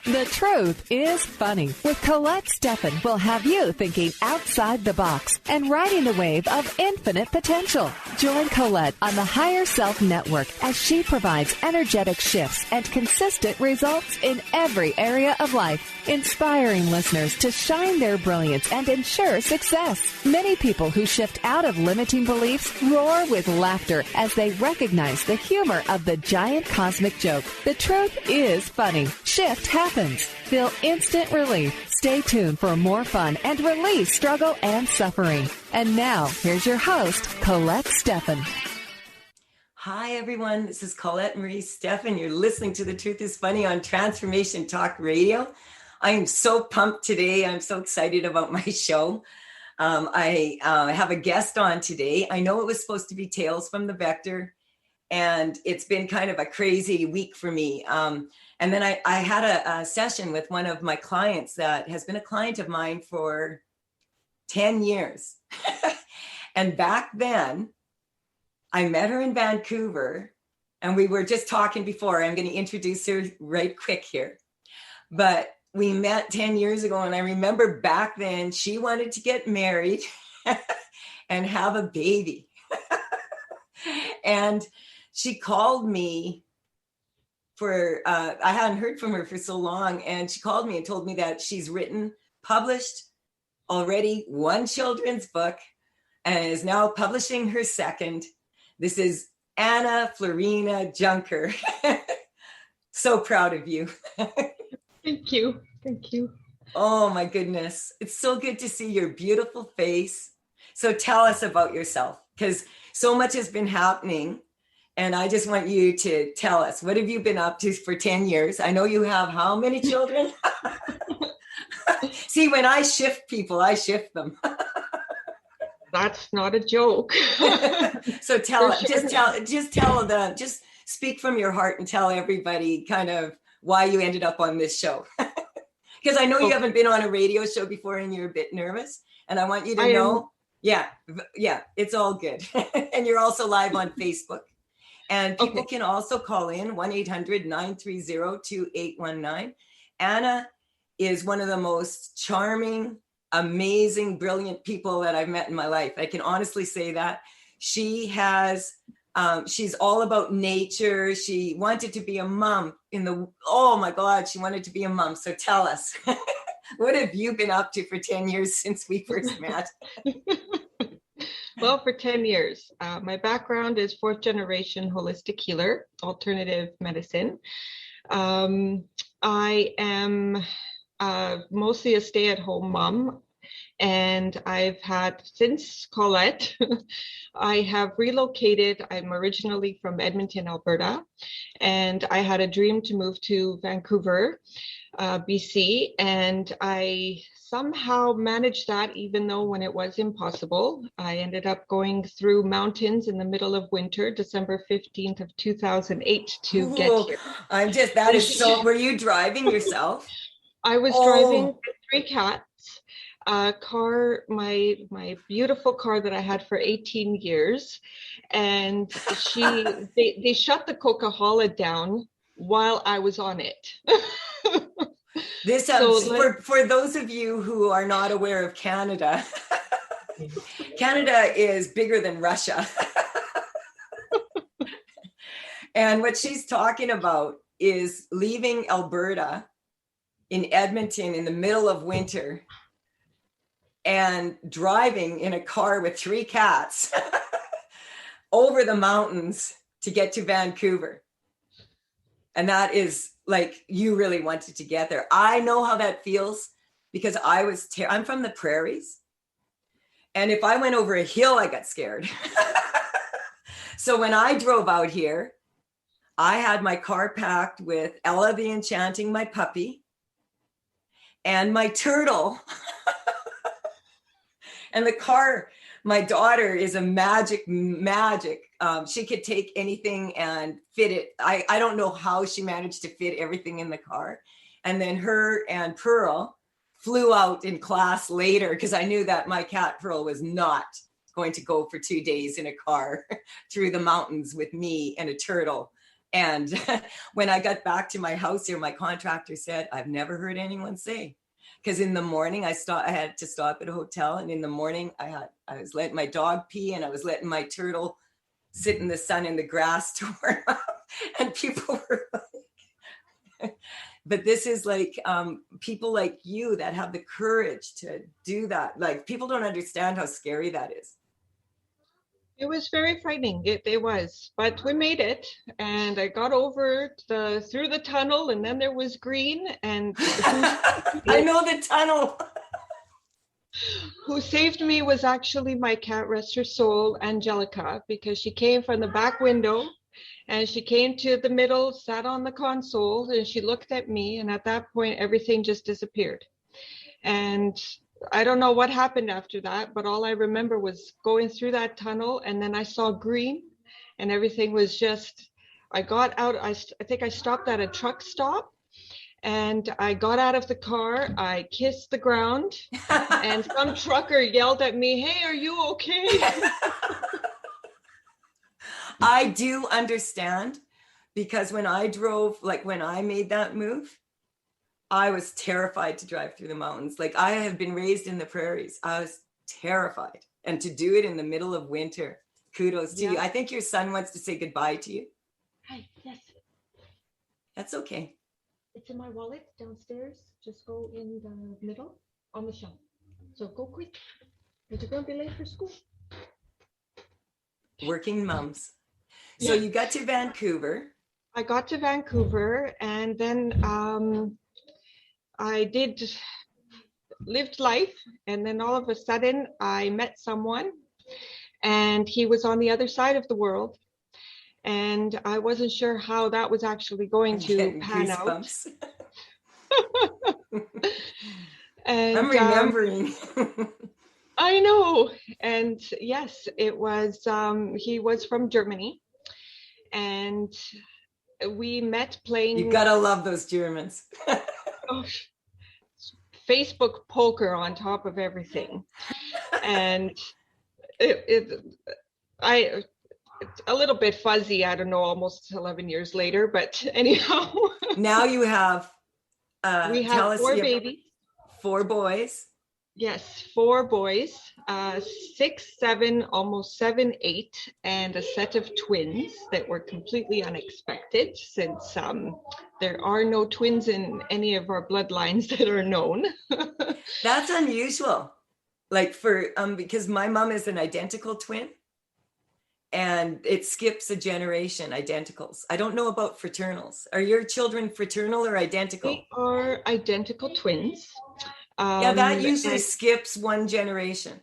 The Truth is Funny with Colette Steffen will have you thinking outside the box and riding the wave of infinite potential. Join Colette on the Higher Self Network as she provides energetic shifts and consistent results in every area of life, inspiring listeners to shine their brilliance and ensure success. Many people who shift out of limiting beliefs roar with laughter as they recognize the humor of the giant cosmic joke. The truth is funny. Shift happens. Feel instant relief. Stay tuned for more fun and release struggle and suffering. And now, here's your host, Colette Steffen. Hi, everyone. This is Colette Marie Steffen. You're listening to The Truth is Funny on Transformation Talk Radio. I am so pumped today. I'm so excited about my show. I have a guest on today. I know it was supposed to be Tales from the Vector, and it's been kind of a crazy week for me. And then I had a session with one of my clients that has been a client of mine for 10 years. And back then, I met her in Vancouver, and we were just talking before. I'm going to introduce her right quick here. But we met 10 years ago, and I remember back then she wanted to get married and have a baby. And she called me I hadn't heard from her for so long, and she called me and told me that she's published already one children's book and is now publishing her second. This is Anna Florina Junker. So proud of you. Thank you. Thank you. Oh my goodness. It's so good to see your beautiful face. So tell us about yourself, because so much has been happening. And I just want you to tell us, what have you been up to for 10 years? I know you have how many children? See, when I shift people, I shift them. That's not a joke. So just speak from your heart and tell everybody kind of why you ended up on this show. Because I know you haven't been on a radio show before and you're a bit nervous. And I want you to know, yeah, it's all good. And you're also live on Facebook. And people can also call in 1-800-930-2819. Anna is one of the most charming, amazing, brilliant people that I've met in my life. I can honestly say that. She has, she's all about nature. She wanted to be a mom oh my God, she wanted to be a mom. So tell us, what have you been up to for 10 years since we first met? Well, for 10 years. My background is fourth generation holistic healer, alternative medicine. I am mostly a stay-at-home mom, and I've had, since Colette, I have relocated. I'm originally from Edmonton, Alberta, and I had a dream to move to Vancouver, BC, and I somehow managed that, even though when it was impossible. I ended up going through mountains in the middle of winter, December 15th of 2008 to get here. Were you driving yourself? I was driving with 3 cats, a car, my beautiful car that I had for 18 years. And they shut the Coca-Cola down while I was on it. This for those of you who are not aware of Canada, Canada is bigger than Russia. And what she's talking about is leaving Alberta in Edmonton in the middle of winter and driving in a car with 3 cats over the mountains to get to Vancouver. And that is like, you really wanted to get there. I know how that feels because I'm from the prairies. And if I went over a hill, I got scared. So when I drove out here, I had my car packed with Ella the Enchanting, my puppy, and my turtle. And the car, my daughter is a magic. She could take anything and fit it. I don't know how she managed to fit everything in the car. And then her and Pearl flew out in class later because I knew that my cat Pearl was not going to go for 2 days in a car through the mountains with me and a turtle. And when I got back to my house here, my contractor said, I've never heard anyone say. Because in the morning I had to stop at a hotel, and in the morning I was letting my dog pee, and I was letting my turtle sit in the sun in the grass to warm up, and people were like, but this is like people like you that have the courage to do that. Like, people don't understand how scary that is. It was very frightening. It was, but we made it, and I got over through the tunnel, and then there was green, and I know the tunnel. Who saved me was actually my cat, rest her soul, Angelica, because she came from the back window, and she came to the middle, sat on the console, and she looked at me, and at that point, everything just disappeared. And I don't know what happened after that, but all I remember was going through that tunnel, and then I saw green, and everything was just, I got out, I think I stopped at a truck stop, and I got out of the car, I kissed the ground, and some trucker yelled at me, "Hey, are you okay?" I do understand, because when I drove, like when I made that move, I was terrified to drive through the mountains. Like, I have been raised in the prairies. I was terrified. And to do it in the middle of winter, kudos to you. I think your son wants to say goodbye to you. Hi, yes. That's okay. It's in my wallet downstairs. Just go in the middle on the shelf. So go quick. Because you're going to be late for school. Working mums. So you got to Vancouver. I got to Vancouver, and then I lived life, and then all of a sudden I met someone, and he was on the other side of the world, and I wasn't sure how that was actually going to pan out. And I'm remembering. I know. And yes, it was, he was from Germany, and we met playing. You gotta love those Germans. Facebook poker on top of everything. And it's a little bit fuzzy, I don't know, almost 11 years later, but anyhow. Now you have, we have 4 babies. 4 boys. Yes, 4 boys, 6, 7, almost 7, 8, and a set of twins that were completely unexpected, since there are no twins in any of our bloodlines that are known. That's unusual. Like, for because my mom is an identical twin, and it skips a generation, identicals. I don't know about fraternals. Are your children fraternal or identical? They are identical twins. Yeah, that usually skips one generation.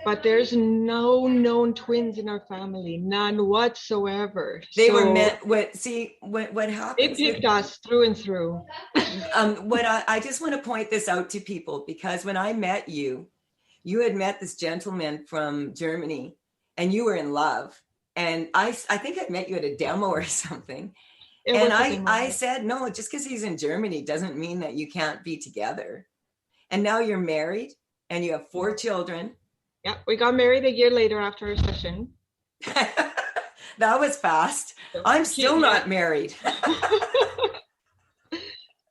But there's no known twins in our family, none whatsoever. They were meant. What happens? They picked us through and through. What I just want to point this out to people, because when I met you, you had met this gentleman from Germany, and you were in love. And I think I met you at a demo or something. And I said, no, just because he's in Germany doesn't mean that you can't be together. And now you're married, and you have 4 children. Yeah, we got married a year later after our session. That was fast. I'm still not married.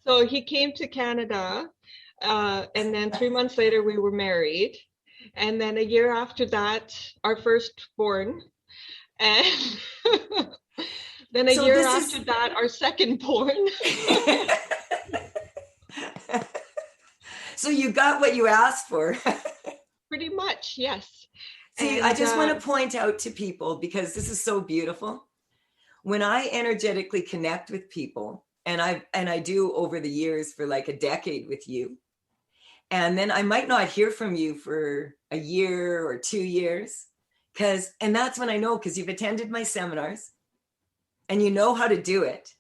So he came to Canada, and then 3 months later we were married. And then a year after that, our firstborn. And then a year after that, our secondborn. So you got what you asked for. Pretty much, yes. See, I just want to point out to people, because this is so beautiful. When I energetically connect with people, and I do over the years for like a decade with you, and then I might not hear from you for a year or 2 years, and that's when I know, because you've attended my seminars and you know how to do it,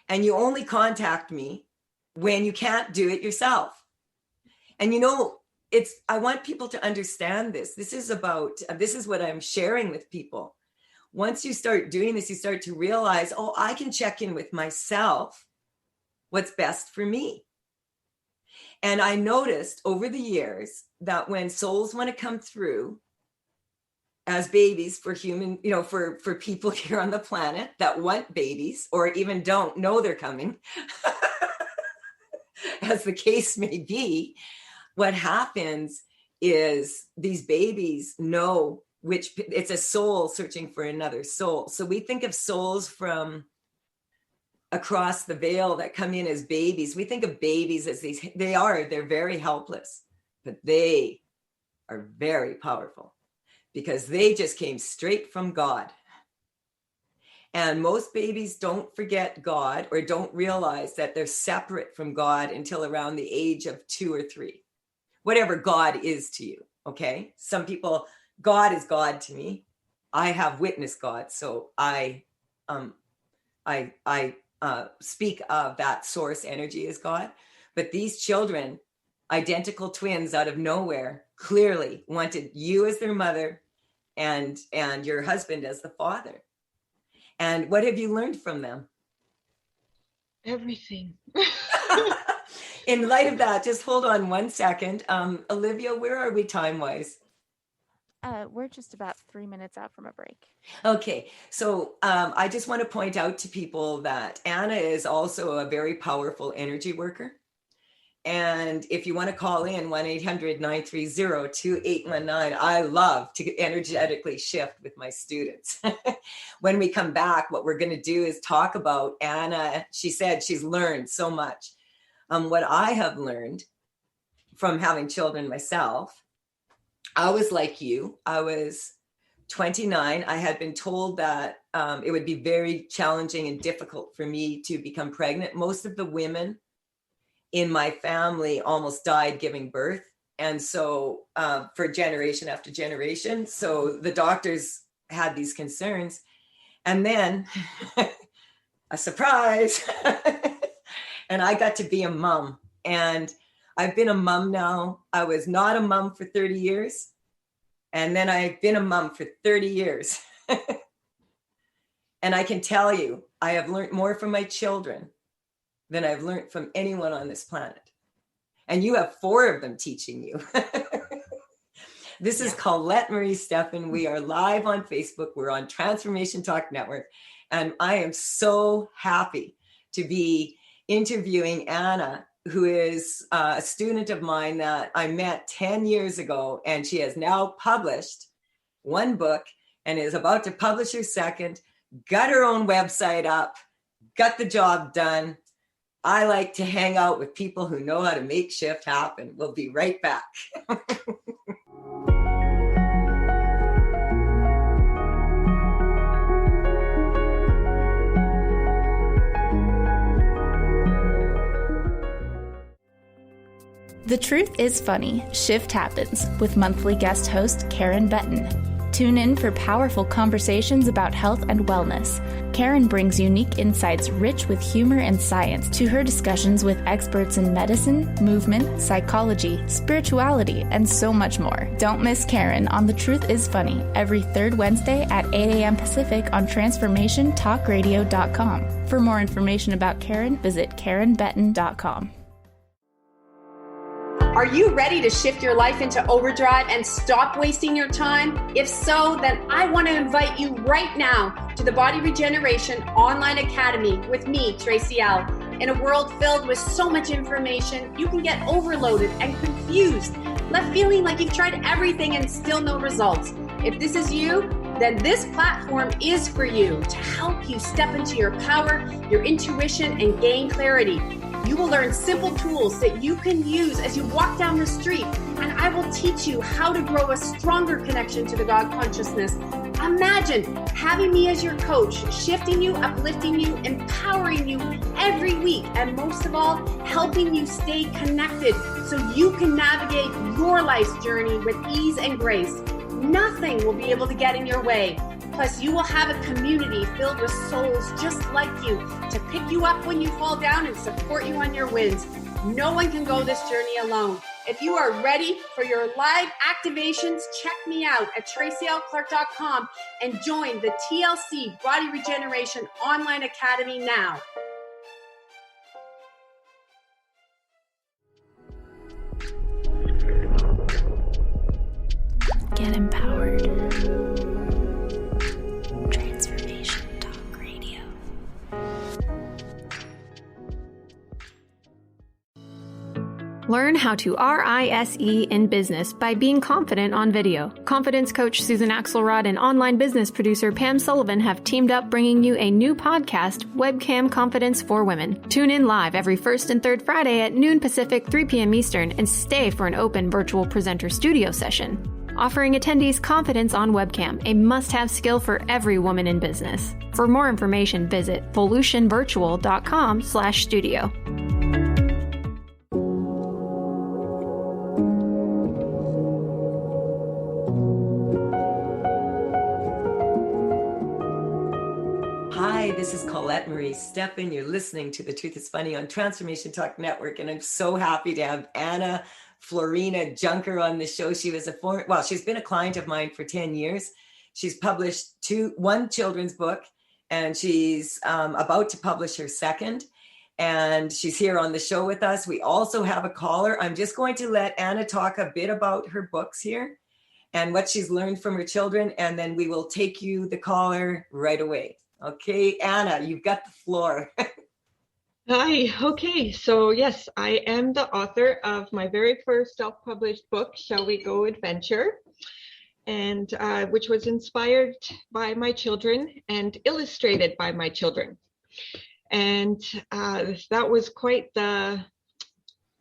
and you only contact me when you can't do it yourself. And I want people to understand this. This is what I'm sharing with people. Once you start doing this, you start to realize, I can check in with myself, what's best for me. And I noticed over the years that when souls want to come through, as babies for human, for people here on the planet that want babies or even don't know they're coming, as the case may be, what happens is these babies know it's a soul searching for another soul. So we think of souls from across the veil that come in as babies. We think of babies as they're very helpless, but they are very powerful because they just came straight from God. And most babies don't forget God or don't realize that they're separate from God until around the age of 2 or 3, whatever God is to you. Okay. Some people, God is God to me. I have witnessed God. So I speak of that source energy as God. But these children, identical twins out of nowhere, clearly wanted you as their mother and your husband as the father. And what have you learned from them? Everything. In light of that, just hold on 1 second. Olivia, where are we time-wise? We're just about 3 minutes out from a break. Okay, so I just want to point out to people that Anna is also a very powerful energy worker. And if you want to call in 1-800-930-2819, I love to energetically shift with my students. When we come back, what we're going to do is talk about Anna. She said she's learned so much. What I have learned from having children myself, I was like you. I was 29. I had been told that it would be very challenging and difficult for me to become pregnant. Most of the women in my family almost died giving birth. And so for generation after generation, so the doctors had these concerns. And then a surprise, and I got to be a mom. And I've been a mom now. I was not a mom for 30 years. And then I've been a mom for 30 years. And I can tell you, I have learned more from my children than I've learned from anyone on this planet. And you have 4 of them teaching you. This is Colette Marie Steffen. We are live on Facebook. We're on Transformation Talk Network. And I am so happy to be interviewing Anna, who is a student of mine that I met 10 years ago. And she has now published 1 book and is about to publish her 2nd, got her own website up, got the job done. I like to hang out with people who know how to make shift happen. We'll be right back. The Truth is Funny, Shift Happens, with monthly guest host Karen Betton. Tune in for powerful conversations about health and wellness. Karen brings unique insights rich with humor and science to her discussions with experts in medicine, movement, psychology, spirituality, and so much more. Don't miss Karen on The Truth is Funny every 3rd Wednesday at 8 a.m. Pacific on TransformationTalkRadio.com. For more information about Karen, visit KarenBetton.com. Are you ready to shift your life into overdrive and stop wasting your time? If so, then I want to invite you right now to the Body Regeneration Online Academy with me, Tracy L. In a world filled with so much information, you can get overloaded and confused, left feeling like you've tried everything and still no results. If this is you, then this platform is for you to help you step into your power, your intuition, and gain clarity. You will learn simple tools that you can use as you walk down the street, and I will teach you how to grow a stronger connection to the God consciousness. Imagine having me as your coach, shifting you, uplifting you, empowering you every week, and most of all, helping you stay connected so you can navigate your life's journey with ease and grace. Nothing will be able to get in your way. Plus, you will have a community filled with souls just like you to pick you up when you fall down and support you on your wins. No one can go this journey alone. If you are ready for your live activations, check me out at tracylclark.com and join the TLC Body Regeneration Online Academy now. Get empowered. Learn how to RISE in business by being confident on video. Confidence coach Susan Axelrod and online business producer Pam Sullivan have teamed up bringing you a new podcast, Webcam Confidence for Women. Tune in live every first and third Friday at noon Pacific, 3 p.m. Eastern, and stay for an open virtual presenter studio session. Offering attendees confidence on webcam, a must-have skill for every woman in business. For more information, visit volutionvirtual.com/studio. Hi, this is Colette Marie Steffen. You're listening to The Truth is Funny on Transformation Talk Network, and I'm so happy to have Anna Florina Junker on the show. She was she's been a client of mine for 10 years. She's published one children's book, and she's about to publish her second. And she's here on the show with us. We also have a caller. I'm just going to let Anna talk a bit about her books here and what she's learned from her children, and then we will take you, the caller, right away. Okay, Anna, you've got the floor. Hi. Okay. So yes, I am the author of my very first self-published book, Shall We Go Adventure, and which was inspired by my children and illustrated by my children. And that was quite the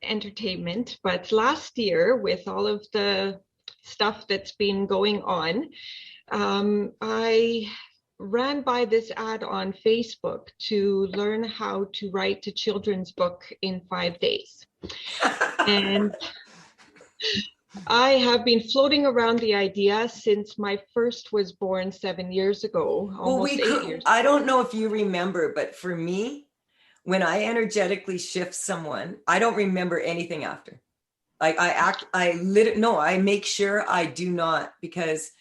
entertainment. But last year, with all of the stuff that's been going on, I ran by this ad on Facebook to learn how to write a children's book in 5 days. And I have been floating around the idea since my first was born 7 years ago, almost 8 years ago. I don't know if you remember, but for me, when I energetically shift someone, I don't remember anything after. Like I make sure I do not, because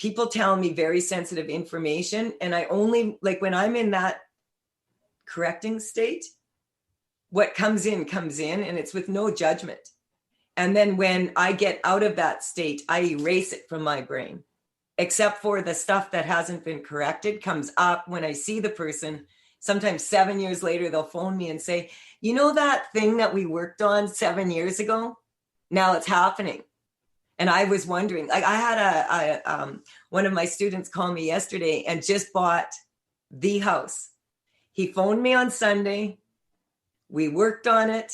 people tell me very sensitive information, and I only, like, when I'm in that correcting state, what comes in, and it's with no judgment. And then when I get out of that state, I erase it from my brain, except for the stuff that hasn't been corrected comes up when I see the person. Sometimes 7 years later, they'll phone me and say, you know, that thing that we worked on 7 years ago, now it's happening. And I was wondering, like, I had one of my students call me yesterday and just bought the house. He phoned me on Sunday. We worked on it.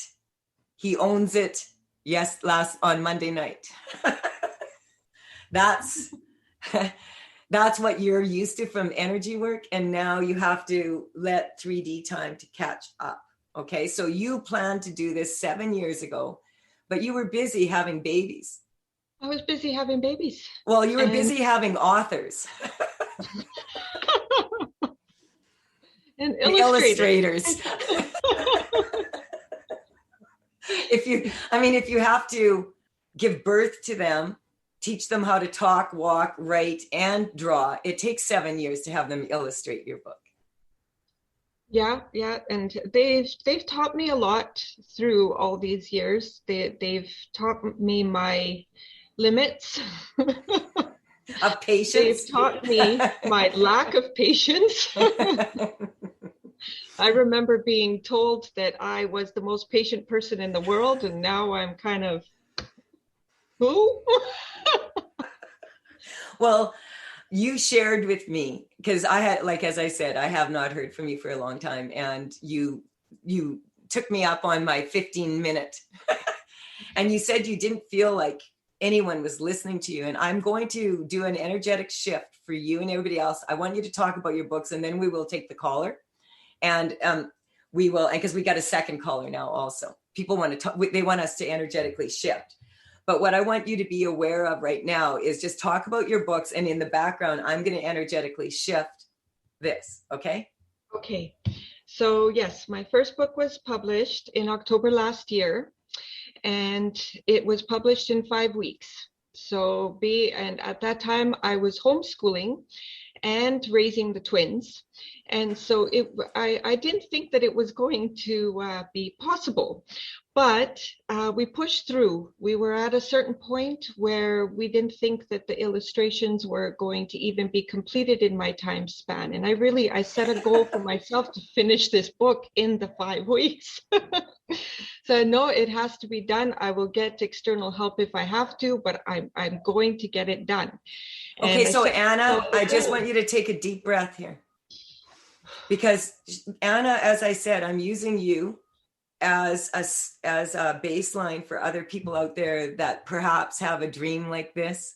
He owns it. Yes, on Monday night. That's what you're used to from energy work. And now you have to let 3D time to catch up. Okay. So you planned to do this 7 years ago, but you were busy having babies. I was busy having babies. Well, you were busy having authors. And illustrators. If you have to give birth to them, teach them how to talk, walk, write, and draw, it takes 7 years to have them illustrate your book. Yeah, and they've taught me a lot through all these years. They've taught me my limits of patience. They've taught me my lack of patience. I remember being told that I was the most patient person in the world, and now I'm kind of, who? Well, you shared with me, because I had, like, as I said, I have not heard from you for a long time, and you took me up on my 15-minute and you said you didn't feel like anyone was listening to you. And I'm going to do an energetic shift for you and everybody else. I want you to talk about your books, and then we will take the caller. And we will, because we got a second caller now also. People want to talk, they want us to energetically shift. But what I want you to be aware of right now is just talk about your books. And in the background, I'm going to energetically shift this. Okay? Okay. So yes, my first book was published in October last year, and it was published in 5 weeks. And at that time I was homeschooling and raising the twins. And so I didn't think that it was going to be possible, but we pushed through. We were at a certain point where we didn't think that the illustrations were going to even be completed in my time span. And I set a goal for myself to finish this book in the 5 weeks. So no, it has to be done. I will get external help if I have to, but I'm going to get it done. Okay, And so Anna, I just want you to take a deep breath here. Because Anna, as I said, I'm using you as a baseline for other people out there that perhaps have a dream like this.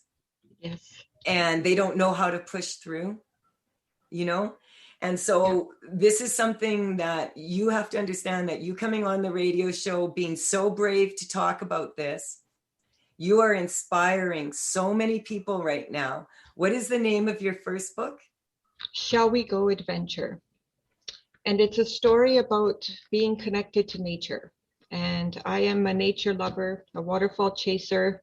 Yes. And they don't know how to push through, you know? And so this is something that you have to understand, that you coming on the radio show, being so brave to talk about this, you are inspiring so many people right now. What is the name of your first book? Shall We Go Adventure? And it's a story about being connected to nature. And I am a nature lover, a waterfall chaser.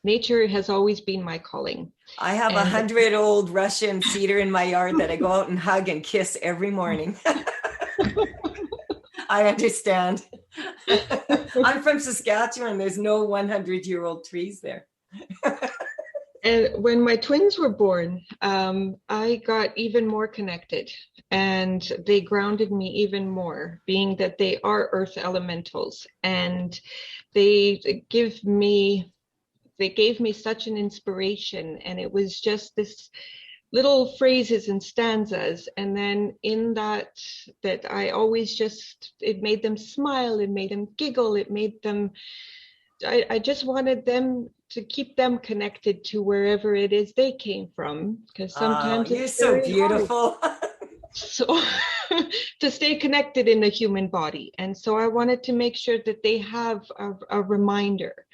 Nature has always been my calling. I have 100-old Russian cedar in my yard that I go out and hug and kiss every morning. I understand. I'm from Saskatchewan. There's no 100-year-old trees there. And when my twins were born, I got even more connected, and they grounded me even more, being that they are earth elementals, and they gave me such an inspiration. And it was just this little phrases and stanzas, and then in that I always it made them smile, it made them giggle, it made them, I just wanted them to keep them connected to wherever it is they came from, because sometimes you're so beautiful. So to stay connected in the human body. And so I wanted to make sure that they have a reminder.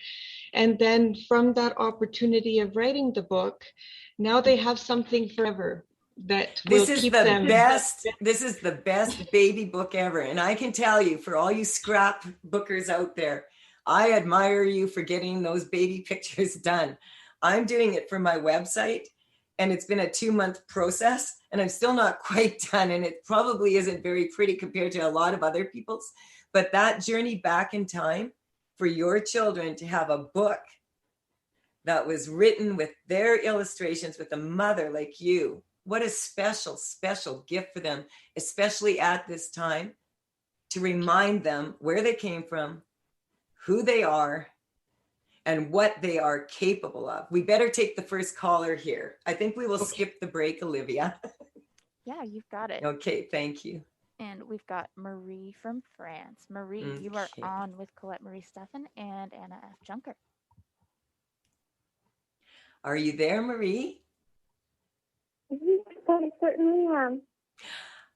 And then from that opportunity of writing the book, now they have something forever that will keep them. This is the best baby book ever. And I can tell you, for all you scrapbookers out there, I admire you for getting those baby pictures done. I'm doing it for my website, and it's been a 2-month process, and I'm still not quite done. And it probably isn't very pretty compared to a lot of other people's, but that journey back in time for your children to have a book that was written with their illustrations with a mother like you, what a special, special gift for them, especially at this time, to remind them where they came from, who they are, and what they are capable of. We better take the first caller here. I think we will skip the break, Olivia. Yeah, you've got it. Okay, thank you. And we've got Marie from France. Marie, you are on with Colette Marie Steffen and Anna F. Junker. Are you there, Marie? Yes, I certainly am.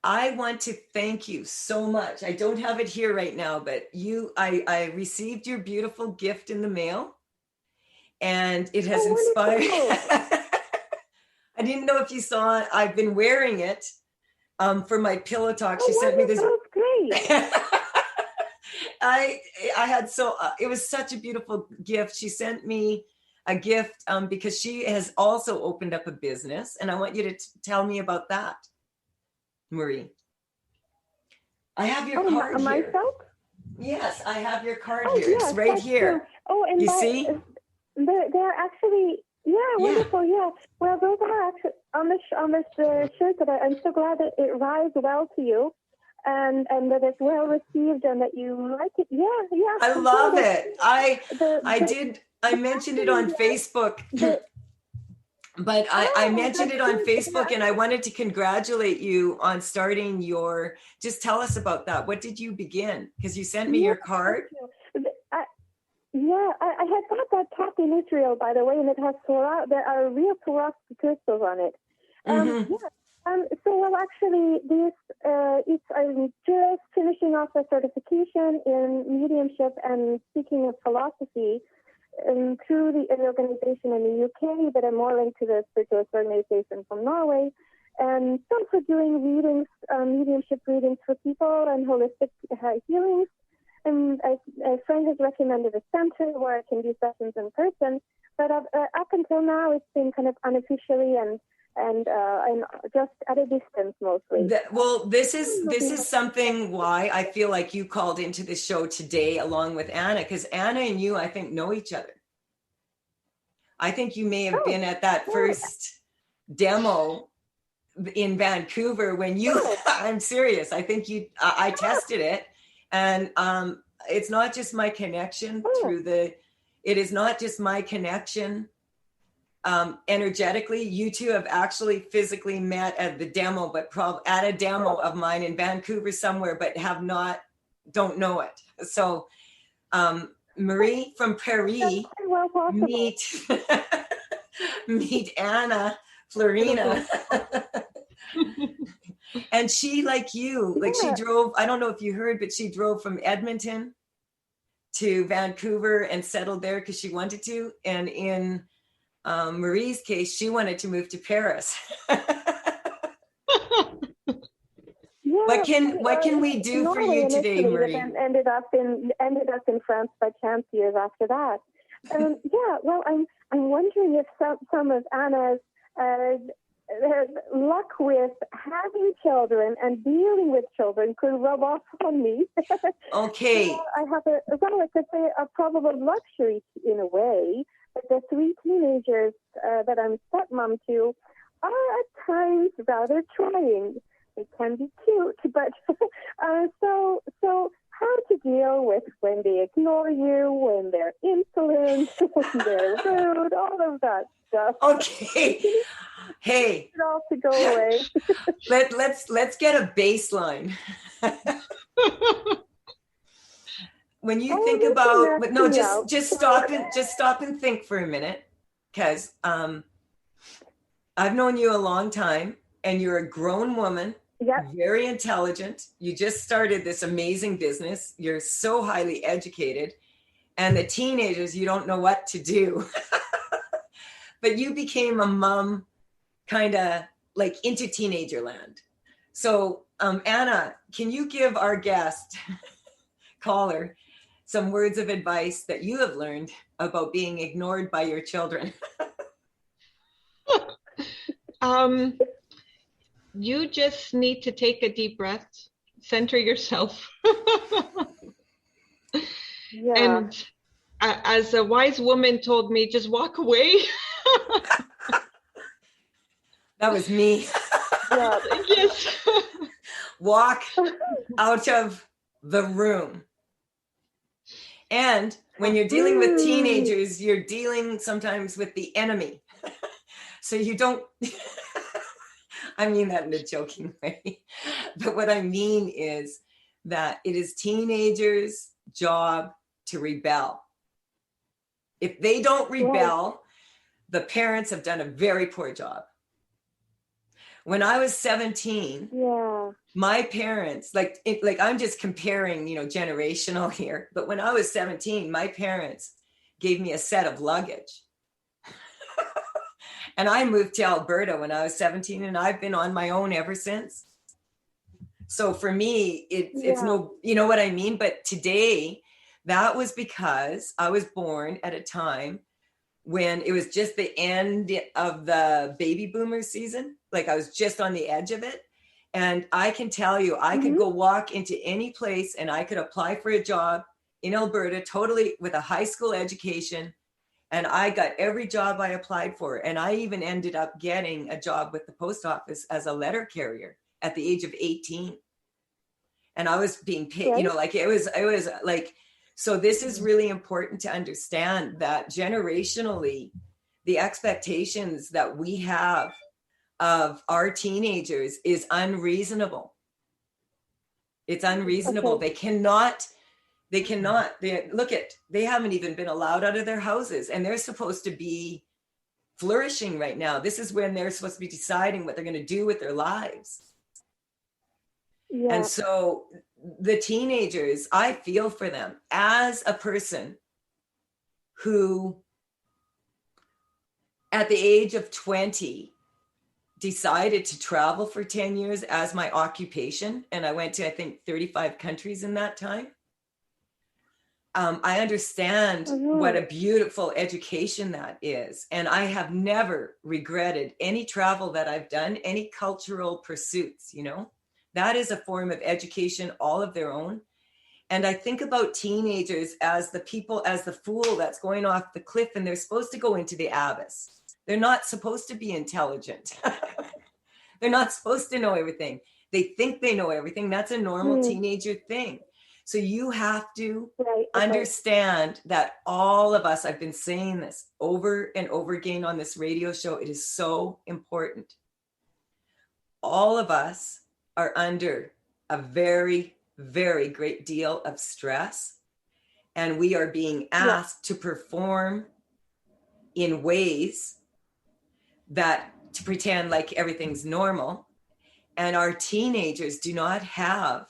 I want to thank you so much. I don't have it here right now, but I received your beautiful gift in the mail, and it has inspired. I didn't know if you saw it. I've been wearing it for my pillow talk. She sent me this. That was great. I had it was such a beautiful gift. She sent me a gift because she has also opened up a business, and I want you to tell me about that. Marie, I have your card here. Myself? Yes, I have your card here. Yes, it's right here. True. Oh, and you see? They're actually, wonderful. Yeah. Well, those are actually on this shirt that I'm so glad that it rides well to you, and that it's well received, and that you like it. Yeah. I love it. I mentioned it on Facebook. But I mentioned it on Facebook, and I wanted to congratulate you on starting just tell us about that. What did you begin? Because you sent me your card. I had got that top in Israel, by the way, and it has there are real Swarovski crystals on it. Actually, I'm just finishing off a certification in mediumship and speaking of philosophy. Through the organization in the UK, but I'm more linked to the spiritualist organization from Norway, and also doing readings, mediumship readings for people and holistic healings. And a friend has recommended a center where I can do sessions in person, but up until now it's been kind of unofficially and just at a distance mostly. This is something why I feel like you called into the show today along with Anna, because Anna and you, I think, know each other. I think you may have been at that first demo in Vancouver when you, I'm serious. I think I tested it, and it's not just my connection it is not just my connection energetically. You two have actually physically met at the demo, but at a demo of mine in Vancouver somewhere, but don't know it. So Marie from Paris, meet Anna Florina. And she, like you, she drove, I don't know if you heard, but she drove from Edmonton to Vancouver and settled there because she wanted to. And in Marie's case, she wanted to move to Paris. What can we do for you today, Marie? And ended up in France by chance years after that. Well, I'm wondering if some of Anna's luck with having children and dealing with children could rub off on me. Okay. I have I could say a probable luxury in a way, but the 3 teenagers that I'm stepmom to are at times rather trying. They can be cute, but so how to deal with when they ignore you, when they're insolent, when they're rude, all of that stuff. Okay. Hey. It all to go away. Let's get a baseline. When you think about, but no, just stop and think for a minute, because I've known you a long time, and you're a grown woman. Yep. Very intelligent. You just started this amazing business. You're so highly educated. And the teenagers, you don't know what to do. But you became a mom kind of like into teenager land. So Anna, can you give our guest caller some words of advice that you have learned about being ignored by your children? You just need to take a deep breath, center yourself. And as a wise woman told me, just walk away. That was me. Yes. Walk out of the room. And when you're dealing with teenagers, you're dealing sometimes with the enemy. So you don't... I mean that in a joking way. But what I mean is that it is teenagers' job to rebel. If they don't rebel, the parents have done a very poor job. When I was 17, my parents, like I'm just comparing, generational here. But when I was 17, my parents gave me a set of luggage. And I moved to Alberta when I was 17, and I've been on my own ever since. So for me, it's no, you know what I mean? But today, that was because I was born at a time when it was just the end of the baby boomer season. Like I was just on the edge of it. And I can tell you, I could go walk into any place and I could apply for a job in Alberta, totally with a high school education. And I got every job I applied for. And I even ended up getting a job with the post office as a letter carrier at the age of 18. And I was being paid, it was like, so this is really important to understand that generationally, the expectations that we have of our teenagers is unreasonable. It's unreasonable. Okay. They haven't even been allowed out of their houses, and they're supposed to be flourishing right now. This is when they're supposed to be deciding what they're going to do with their lives. Yeah. And so the teenagers, I feel for them as a person who at the age of 20 decided to travel for 10 years as my occupation. And I went to, I think, 35 countries in that time. I understand what a beautiful education that is. And I have never regretted any travel that I've done, any cultural pursuits, That is a form of education all of their own. And I think about teenagers as the fool that's going off the cliff, and they're supposed to go into the abyss. They're not supposed to be intelligent. They're not supposed to know everything. They think they know everything. That's a normal teenager thing. So you have to understand that all of us, I've been saying this over and over again on this radio show, it is so important. All of us are under a very, very great deal of stress, and we are being asked to perform in ways that to pretend like everything's normal. And our teenagers do not have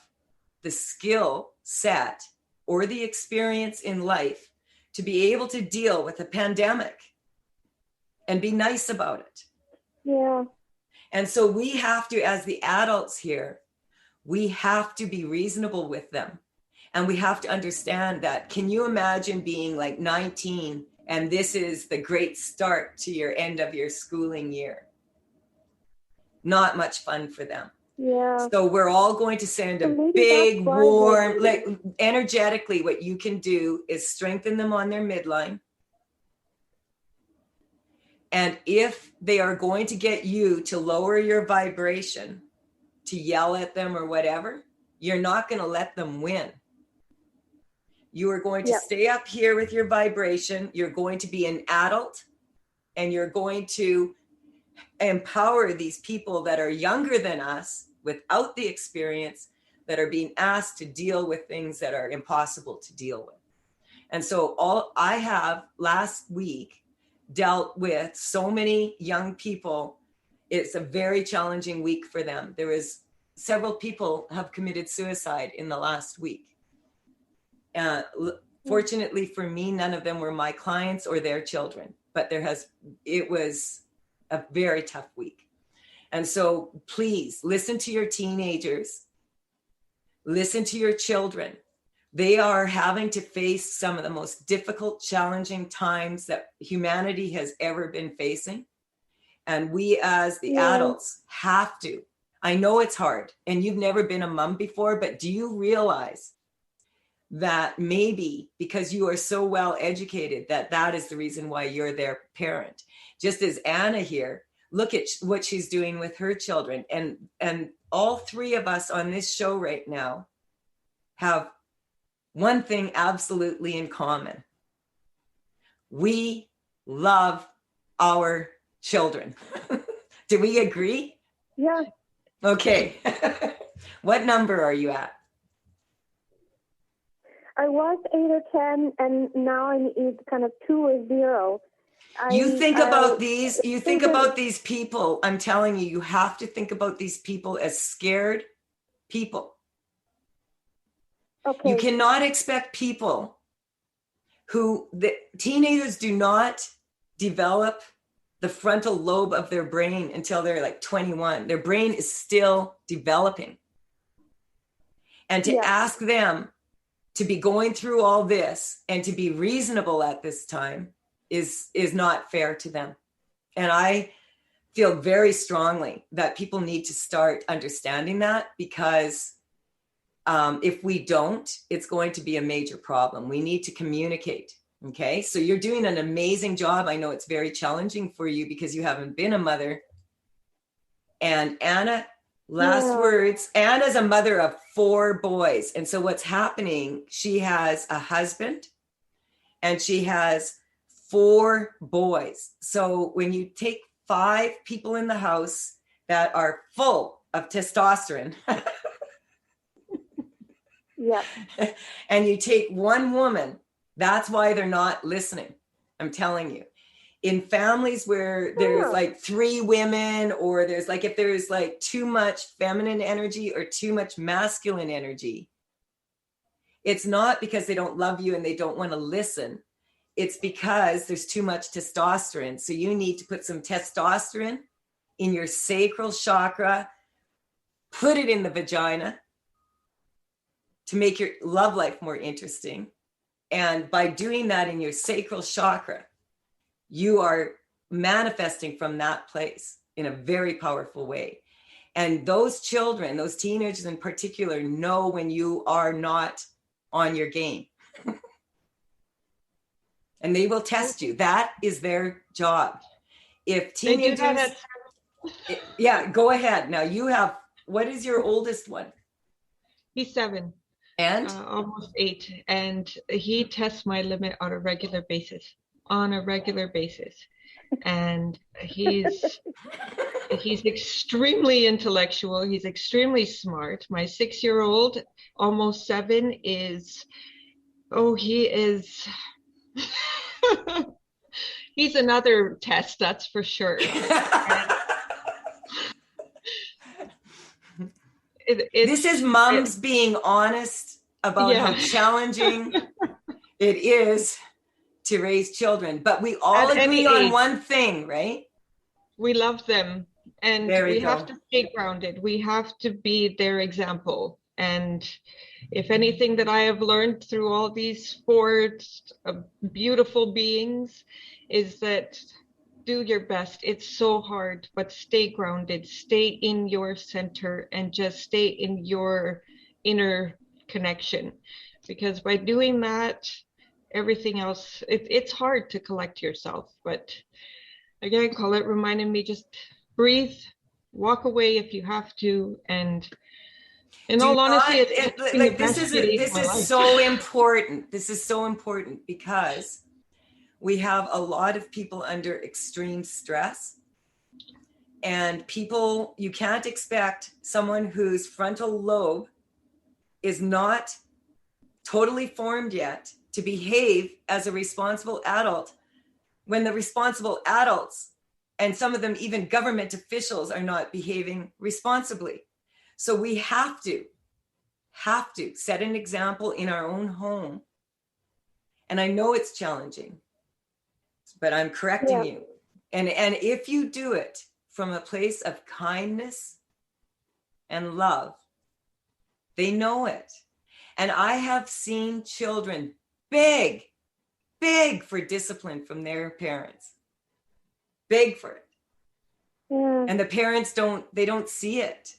the skill set or the experience in life to be able to deal with a pandemic and be nice about it. Yeah. And so we have to, as the adults here, we have to be reasonable with them. And we have to understand that. Can you imagine being like 19 and this is the great start to your end of your schooling year? Not much fun for them. Yeah. So we're all going to send a big, warm, like energetically, what you can do is strengthen them on their midline. And if they are going to get you to lower your vibration, to yell at them or whatever, you're not going to let them win. You are going to stay up here with your vibration. You're going to be an adult, and you're going to empower these people that are younger than us without the experience, that are being asked to deal with things that are impossible to deal with. And so all I have last week dealt with so many young people. It's a very challenging week for them. There is several people have committed suicide in the last week. Fortunately for me, none of them were my clients or their children, but it was a very tough week. And so please listen to your teenagers, listen to your children. They are having to face some of the most difficult, challenging times that humanity has ever been facing. And we as the adults have to. I know it's hard, and you've never been a mom before, but do you realize that maybe because you are so well educated, that is the reason why you're their parent? Just as Anna here, look at what she's doing with her children. And all three of us on this show right now have one thing absolutely in common. We love our children. Do we agree? Yeah. Okay. What number are you at? I was 8 or 10, and now I'm kind of 2 or 0. You think about these people. I'm telling you, you have to think about these people as scared people. Okay. You cannot expect people the teenagers do not develop the frontal lobe of their brain until they're like 21. Their brain is still developing. And to ask them to be going through all this and to be reasonable at this time is not fair to them. And I feel very strongly that people need to start understanding that, because if we don't, it's going to be a major problem. We need to communicate. Okay. So you're doing an amazing job. I know it's very challenging for you because you haven't been a mother. And Anna, last words. Anna's a mother of 4 boys. And so what's happening, she has a husband and she has 4 boys. So when you take 5 people in the house that are full of testosterone, and you take 1 woman, that's why they're not listening. I'm telling you. In families where there's like 3 women, or there's like, if there's like too much feminine energy or too much masculine energy, it's not because they don't love you and they don't want to listen. It's because there's too much testosterone. So you need to put some testosterone in your sacral chakra, put it in the vagina to make your love life more interesting. And by doing that in your sacral chakra, you are manifesting from that place in a very powerful way. And those children, those teenagers in particular, know when you are not on your game. And they will test you. That is their job. If teenagers... Yeah, go ahead. Now what is your oldest one? He's 7. And? Almost 8. And he tests my limit on a regular basis. And he's extremely intellectual. He's extremely smart. My 6-year-old, almost 7, he is he's another test, that's for sure. This is moms being honest about how challenging it is to raise children. But we all agree on one thing, right? We love them. And we have to stay grounded. We have to be their example. And if anything that I have learned through all these 4 beautiful beings is that do your best. It's so hard, but stay grounded, stay in your center, and just stay in your inner connection. Because by doing that, everything else, it's hard to collect yourself. But again, Colette reminded me, just breathe, walk away if you have to, and in all honesty, this is so important. This is so important because we have a lot of people under extreme stress, and you can't expect someone whose frontal lobe is not totally formed yet to behave as a responsible adult when the responsible adults, and some of them even government officials, are not behaving responsibly. So we have to set an example in our own home. And I know it's challenging, but I'm correcting you. And if you do it from a place of kindness and love, they know it. And I have seen children beg for discipline from their parents. Beg for it. Yeah. And the parents don't see it.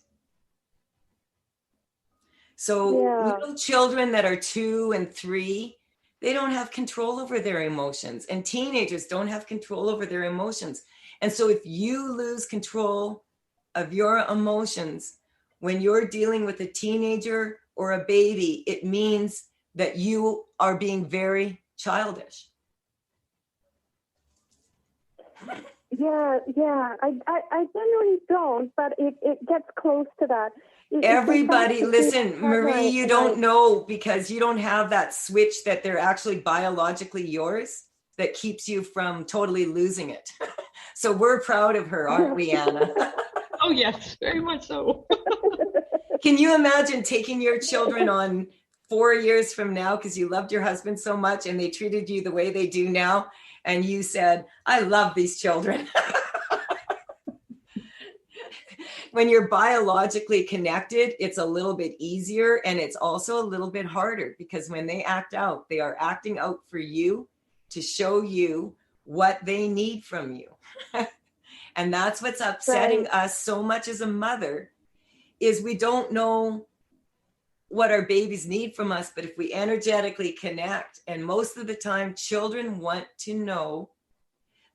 So little children that are 2 and 3, they don't have control over their emotions, and teenagers don't have control over their emotions. And so if you lose control of your emotions when you're dealing with a teenager or a baby, it means that you are being very childish. Yeah. I generally don't, but it gets close to that. Everybody, listen, Marie, you don't know because you don't have that switch that they're actually biologically yours that keeps you from totally losing it. So we're proud of her, aren't we, Anna? Oh, yes, very much so. Can you imagine taking your children on 4 years from now because you loved your husband so much and they treated you the way they do now? And you said, I love these children. When you're biologically connected, it's a little bit easier, and it's also a little bit harder because when they act out, they are acting out for you to show you what they need from you. And that's what's upsetting us so much as a mother, is we don't know what our babies need from us, but if we energetically connect, and most of the time children want to know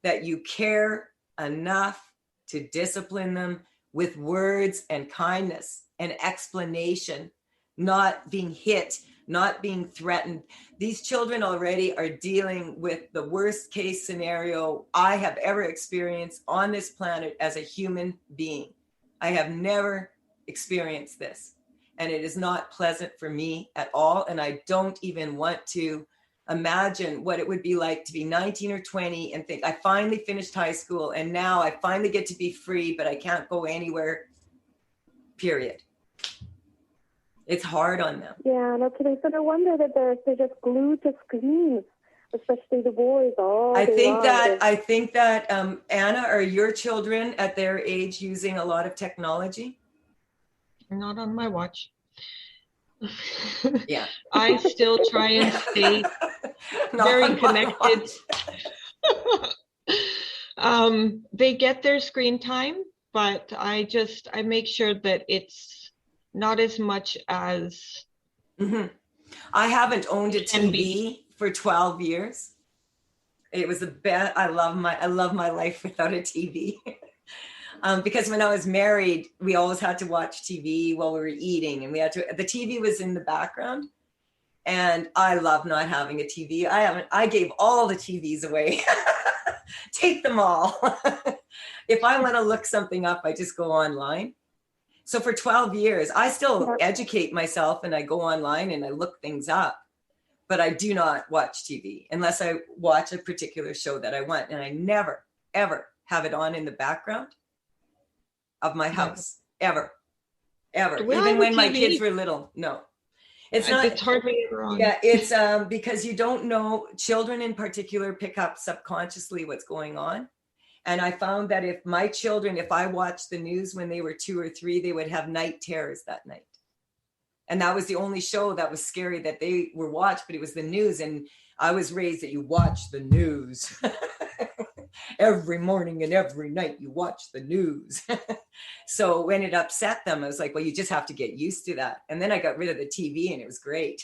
that you care enough to discipline them with words and kindness and explanation, not being hit, not being threatened. These children already are dealing with the worst case scenario I have ever experienced on this planet as a human being. I have never experienced this, and it is not pleasant for me at all. And I don't even want to imagine what it would be like to be 19 or 20 and think I finally finished high school and now I finally get to be free, but I can't go anywhere, period. It's hard on them. Yeah, no kidding. So no wonder that they're just glued to screens, especially the boys. I think that Anna, are your children at their age using a lot of technology? Not on my watch. Yeah. I still try and stay very connected. They get their screen time, but I make sure that it's not as much as. Mm-hmm. I haven't owned a TV for 12 years. It was I love my life without a TV. Because when I was married, we always had to watch TV while we were eating, and the TV was in the background. And I love not having a TV. I gave all the TVs away. Take them all. If I want to look something up, I just go online. So for 12 years, I still educate myself and I go online and I look things up, but I do not watch TV unless I watch a particular show that I want. And I never, ever have it on in the background of my house, ever. Even when my kids were little, no. It's not. It's hardly ever on. Yeah, it's because you don't know. Children in particular pick up subconsciously what's going on. And I found that if I watched the news when they were 2 or 3, they would have night terrors that night. And that was the only show that was scary that they were watched, but it was the news. And I was raised that you watch the news. Every morning and every night you watch the news. So when it upset them, I was like, well, you just have to get used to that. And then I got rid of the TV and it was great.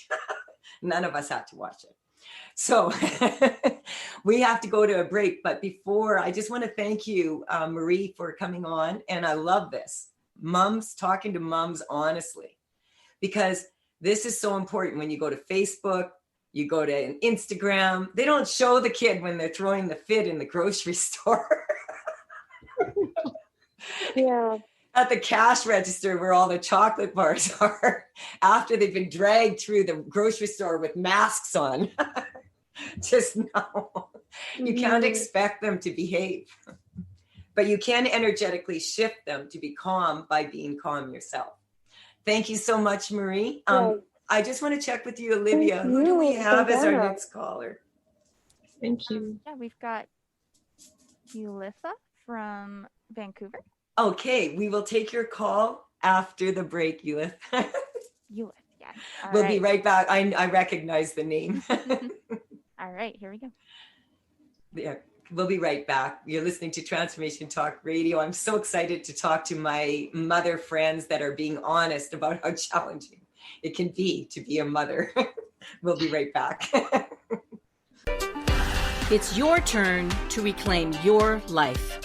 None of us had to watch it. So we have to go to a break. But before, I just want to thank you, Marie, for coming on. And I love this. Talking to moms honestly, because this is so important. When you go to Facebook, you go to Instagram, they don't show the kid when they're throwing the fit in the grocery store. Yeah. At the cash register where all the chocolate bars are after they've been dragged through the grocery store with masks on. Just no. You can't expect them to behave. But you can energetically shift them to be calm by being calm yourself. Thank you so much, Marie. I just want to check with you, Olivia. Who do we have as our next caller? Thank you. Yeah, we've got Yulitha from Vancouver. Okay, we will take your call after the break, Yulith. Yulith, yes. We'll be right back. I recognize the name. All right, here we go. Yeah, we'll be right back. You're listening to Transformation Talk Radio. I'm so excited to talk to my mother friends that are being honest about how challenging it can be to be a mother. We'll be right back. It's your turn to reclaim your life.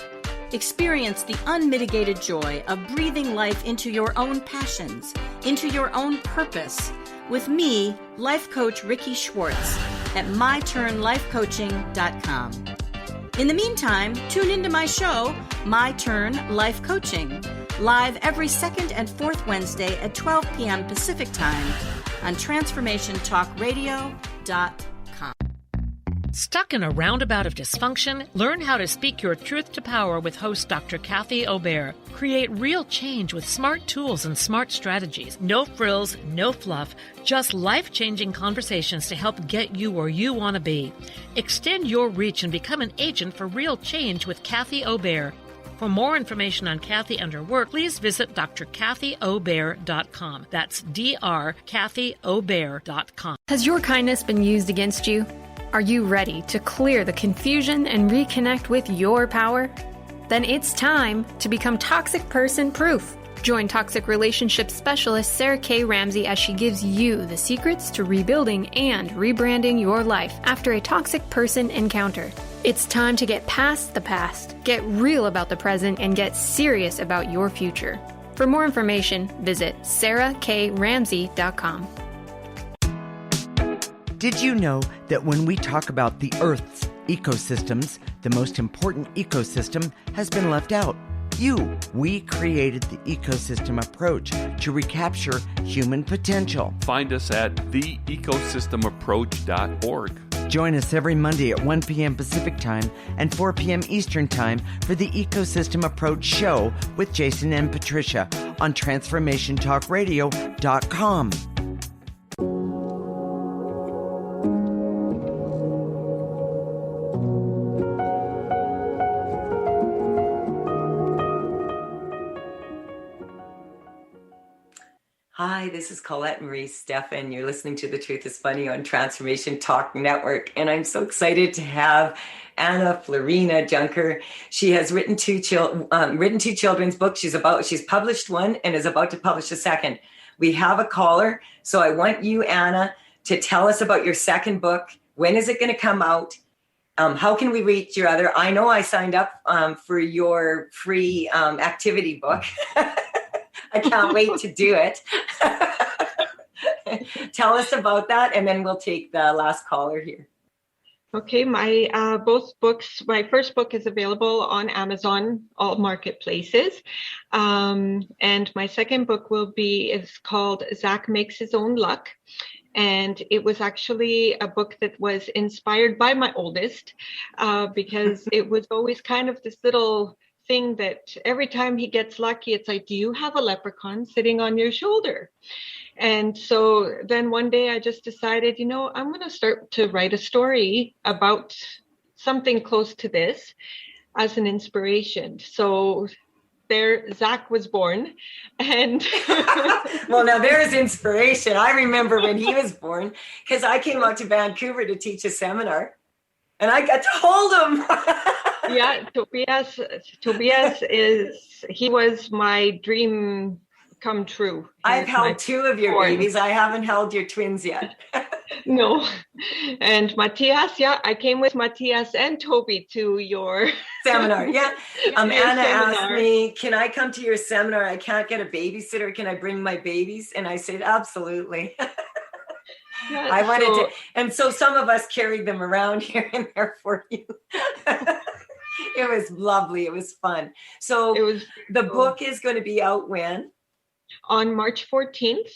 Experience the unmitigated joy of breathing life into your own passions, into your own purpose. With me, life coach Ricky Schwartz at myturnlifecoaching.com. In the meantime, tune into my show, My Turn Life Coaching, live every second and fourth Wednesday at 12 p.m. Pacific Time on TransformationTalkRadio.com. Stuck in a roundabout of dysfunction? Learn how to speak your truth to power with host Dr. Kathy Obear. Create real change with smart tools and smart strategies. No frills, no fluff, just life-changing conversations to help get you where you want to be. Extend your reach and become an agent for real change with Kathy Obear. For more information on Kathy and her work, please visit drkathyobear.com. That's drkathyobear.com. Has your kindness been used against you? Are you ready to clear the confusion and reconnect with your power? Then it's time to become toxic person proof. Join toxic relationship specialist Sarah K. Ramsey as she gives you the secrets to rebuilding and rebranding your life after a toxic person encounter. It's time to get past the past, get real about the present, and get serious about your future. For more information, visit sarahkramsey.com. Did you know that when we talk about the Earth's ecosystems, the most important ecosystem has been left out? We created the ecosystem approach to recapture human potential. Find us at theecosystemapproach.org. Join us every Monday at 1 p.m. Pacific Time and 4 p.m. Eastern Time for the Ecosystem Approach Show with Jason and Patricia on TransformationTalkRadio.com. Hi, this is Colette Marie Stephan. You're listening to The Truth is Funny on Transformation Talk Network. And I'm so excited to have Anna Florina Junker. She has written two children's books. She's published one and is about to publish a second. We have a caller. So I want you, Anna, to tell us about your second book. When is it going to come out? how can we reach your other? I know I signed up for your free activity book. I can't wait to do it. Tell us about that, and then we'll take the last caller here. Okay, my both books. My first book is available on Amazon, all marketplaces, and my second book is called Zack Makes His Own Luck. And it was actually a book that was inspired by my oldest, because it was always kind of this little thing that every time he gets lucky, it's like, do you have a leprechaun sitting on your shoulder? And so then one day I just decided, I'm going to start to write a story about something close to this as an inspiration. So there, Zack was born. And well, now there's inspiration. I remember when he was born, because I came out to Vancouver to teach a seminar, and I got to hold him. Yeah, Tobias he was my dream come true. I've held two of your babies. I haven't held your twins yet. No. And Matthias, I came with Matthias and Toby to your seminar. Yeah. Anna asked me, can I come to your seminar? I can't get a babysitter. Can I bring my babies? And I said, absolutely. Yeah, I wanted to. And so some of us carried them around here and there for you. It was lovely. It was fun. So the book is going to be out when? On March 14th.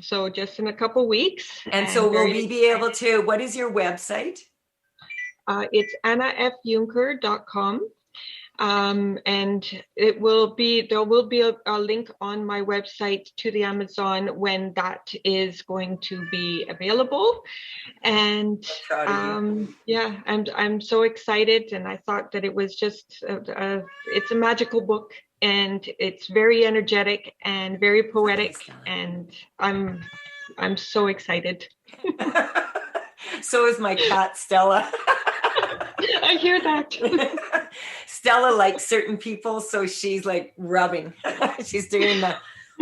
So just in a couple weeks. And so will we be able to, what is your website? It's annafjunker.com. And there will be a link on my website to the Amazon when that is going to be available. And and I'm so excited. And I thought that it was just, it's a magical book, and it's very energetic and very poetic. And I'm so excited. So is my cat, Stella. I hear that. Stella likes certain people, so she's like rubbing. She's doing the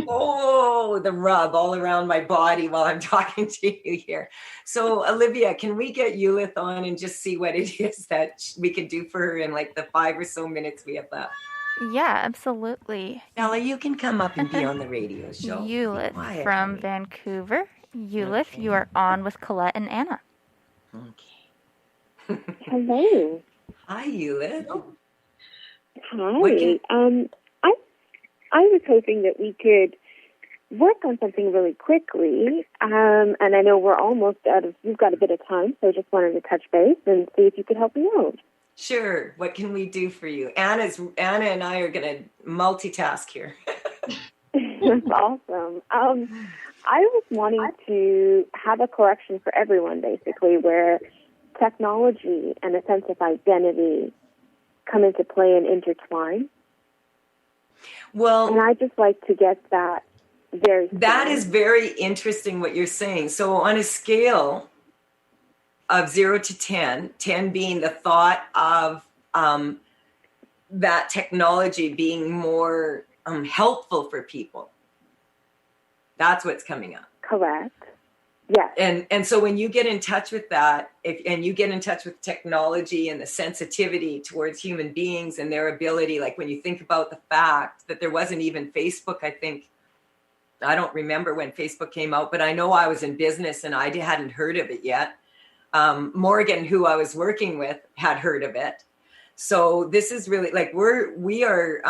rub all around my body while I'm talking to you here. So Olivia, can we get Eulith on and just see what it is that we can do for her in like the 5 or so minutes we have left? Yeah, absolutely. Stella, you can come up and be on the radio show. Eulith from Vancouver. Eulith, you are on with Colette and Anna. Okay. Hello. Hi, Eulith. Hi. I was hoping that we could work on something really quickly, and I know we've got a bit of time, so I just wanted to touch base and see if you could help me out. Sure. What can we do for you? Anna and I are going to multitask here. That's awesome. I was wanting to have a collection for everyone, basically, where technology and a sense of identity come into play and intertwine. Well, and I just like to get that very. That is very interesting what you're saying. So on a scale of 0 to 10, 10 being the thought of that technology being more helpful for people. That's what's coming up. Correct. Yes. And so when you get in touch with that, and you get in touch with technology and the sensitivity towards human beings and their ability, like when you think about the fact that there wasn't even Facebook, I don't remember when Facebook came out, but I know I was in business and I hadn't heard of it yet. Morgan, who I was working with, had heard of it. So this is really like we are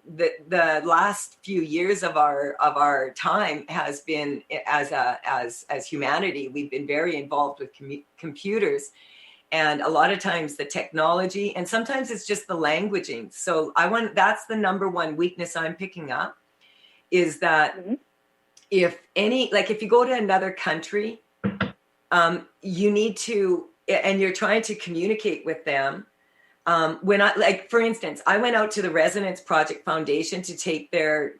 the last few years of our time has been as humanity. We've been very involved with computers, and a lot of times the technology, and sometimes it's just the languaging. So that's the number one weakness I'm picking up, is that if you go to another country, you need to, and you're trying to communicate with them. For instance, I went out to the Resonance Project Foundation to take their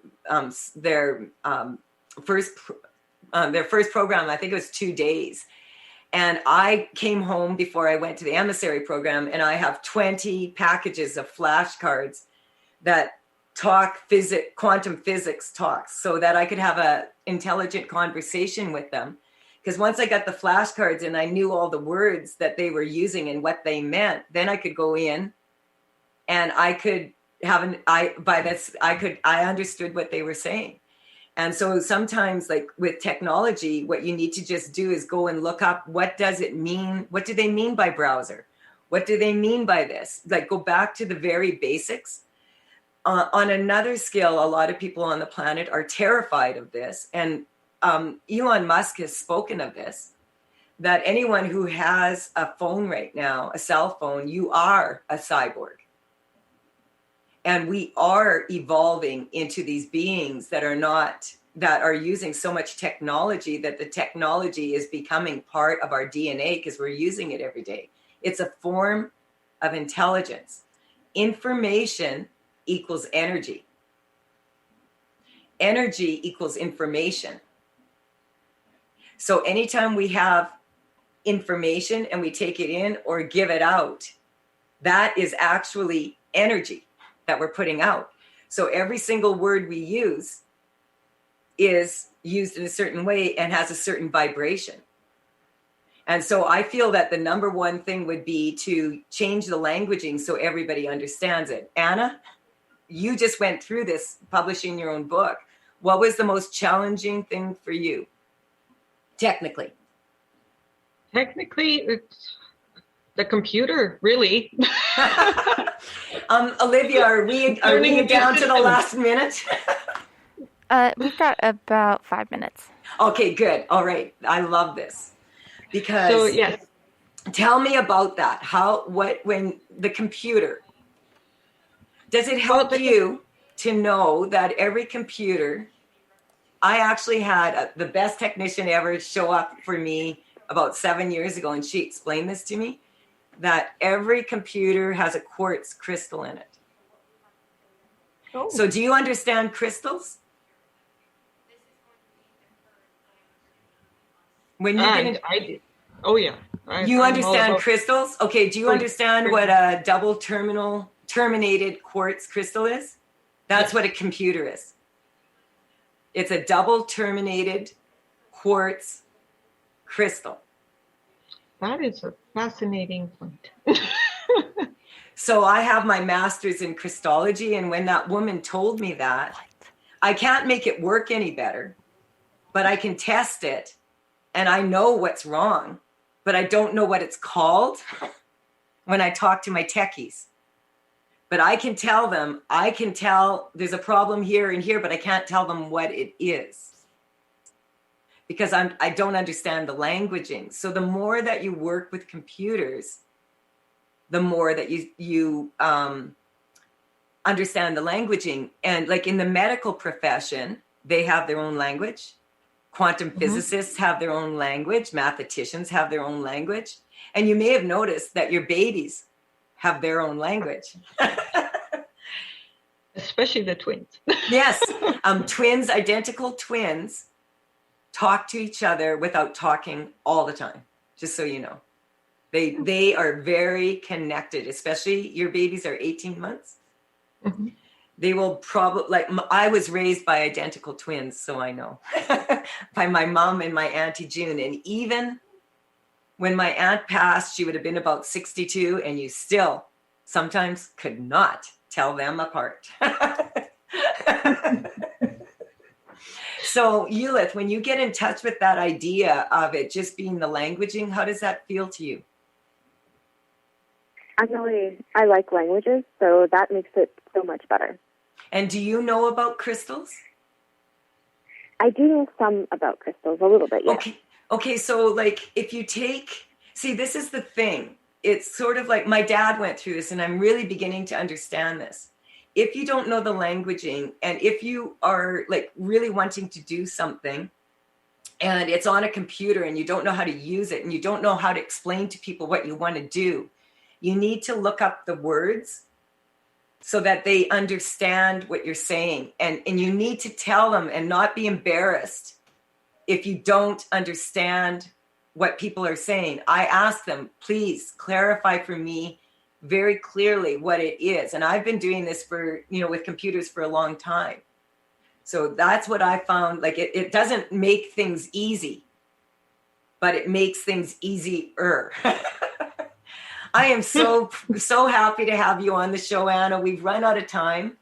first program. I think it was 2 days. And I came home before I went to the emissary program, and I have 20 packages of flashcards that talk quantum physics talks, so that I could have a intelligent conversation with them. Because once I got the flashcards and I knew all the words that they were using and what they meant, then I could go in and I could have I understood what they were saying. And so sometimes, like with technology, what you need to just do is go and look up, what does it mean? What do they mean by browser? What do they mean by this? Like, go back to the very basics. On another scale, a lot of people on the planet are terrified of this. And Elon Musk has spoken of this, that anyone who has a phone right now, a cell phone, you are a cyborg. And we are evolving into these beings that are using so much technology that the technology is becoming part of our DNA because we're using it every day. It's a form of intelligence. Information equals energy. Energy equals information. So anytime we have information and we take it in or give it out, that is actually energy that we're putting out. So every single word we use is used in a certain way and has a certain vibration. And so I feel that the number one thing would be to change the languaging so everybody understands it. Anna, you just went through this publishing your own book. What was the most challenging thing for you? Technically, it's the computer, really. Olivia, are we down to the last minute? We've got about 5 minutes. Okay, good. All right. I love this because yes. Tell me about that. When the computer, does it help you to know that every computer, I actually had the best technician ever show up for me about 7 years ago, and she explained this to me, that every computer has a quartz crystal in it. Oh. So do you understand crystals? When you I did. Oh, yeah. You understand crystals? Okay, do you understand what a double terminated quartz crystal is? That's what a computer is. It's a double terminated quartz crystal. That is a fascinating point. So I have my master's in Christology, and when that woman told me that, I can't make it work any better, but I can test it, and I know what's wrong, but I don't know what it's called when I talk to my techies. But I can tell them, there's a problem here and here, but I can't tell them what it is because I don't understand the languaging. So the more that you work with computers, the more that you understand the languaging. And like in the medical profession, they have their own language. Quantum physicists have their own language. Mathematicians have their own language. And you may have noticed that your babies have their own language. Especially the twins. Yes. Twins, identical twins, talk to each other without talking all the time, just so you know. They are very connected, especially your babies are 18 months. Mm-hmm. They will probably, I was raised by identical twins, so I know. By my mom and my Auntie June. And even when my aunt passed, she would have been about 62, and you still sometimes could not tell them apart. So, Eulith, when you get in touch with that idea of it just being the languaging, how does that feel to you? I like languages, so that makes it so much better. And do you know about crystals? I do know some about crystals, a little bit, yeah. Okay, so if you see, this is the thing. It's sort of like my dad went through this, and I'm really beginning to understand this. If you don't know the languaging, and if you are really wanting to do something, and it's on a computer and you don't know how to use it, and you don't know how to explain to people what you want to do, you need to look up the words so that they understand what you're saying. And you need to tell them and not be embarrassed if you don't understand what people are saying. I ask them, please clarify for me very clearly what it is. And I've been doing this with computers for a long time. So that's what I found. It doesn't make things easy. but it makes things easier. I am so happy to have you on the show, Anna. We've run out of time.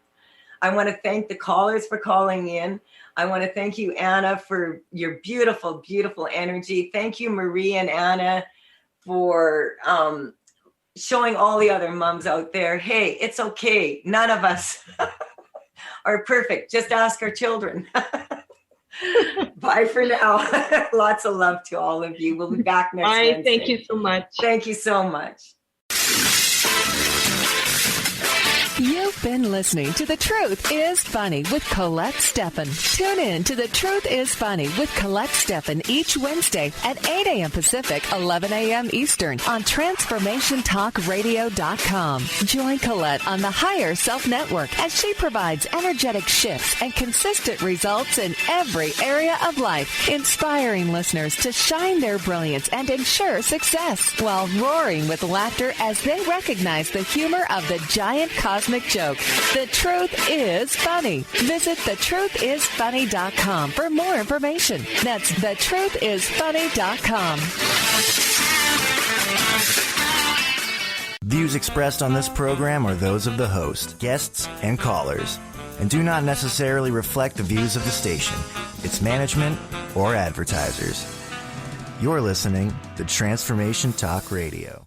I want to thank the callers for calling in. I want to thank you, Anna, for your beautiful, beautiful energy. Thank you, Marie and Anna, for showing all the other moms out there, hey, it's okay. None of us are perfect. Just ask our children. Bye for now. Lots of love to all of you. We'll be back next Wednesday. Thank you so much. Thank you so much. You've been listening to The Truth is Funny with Colette Steffen. Tune in to The Truth is Funny with Colette Steffen each Wednesday at 8 a.m. Pacific, 11 a.m. Eastern on TransformationTalkRadio.com. Join Colette on the Higher Self Network as she provides energetic shifts and consistent results in every area of life, inspiring listeners to shine their brilliance and ensure success while roaring with laughter as they recognize the humor of the giant cosmic joke. The Truth is Funny. Visit thetruthisfunny.com for more information. That's thetruthisfunny.com. Views expressed on this program are those of the host, guests, and callers, and do not necessarily reflect the views of the station, its management, or advertisers. You're listening to Transformation Talk Radio.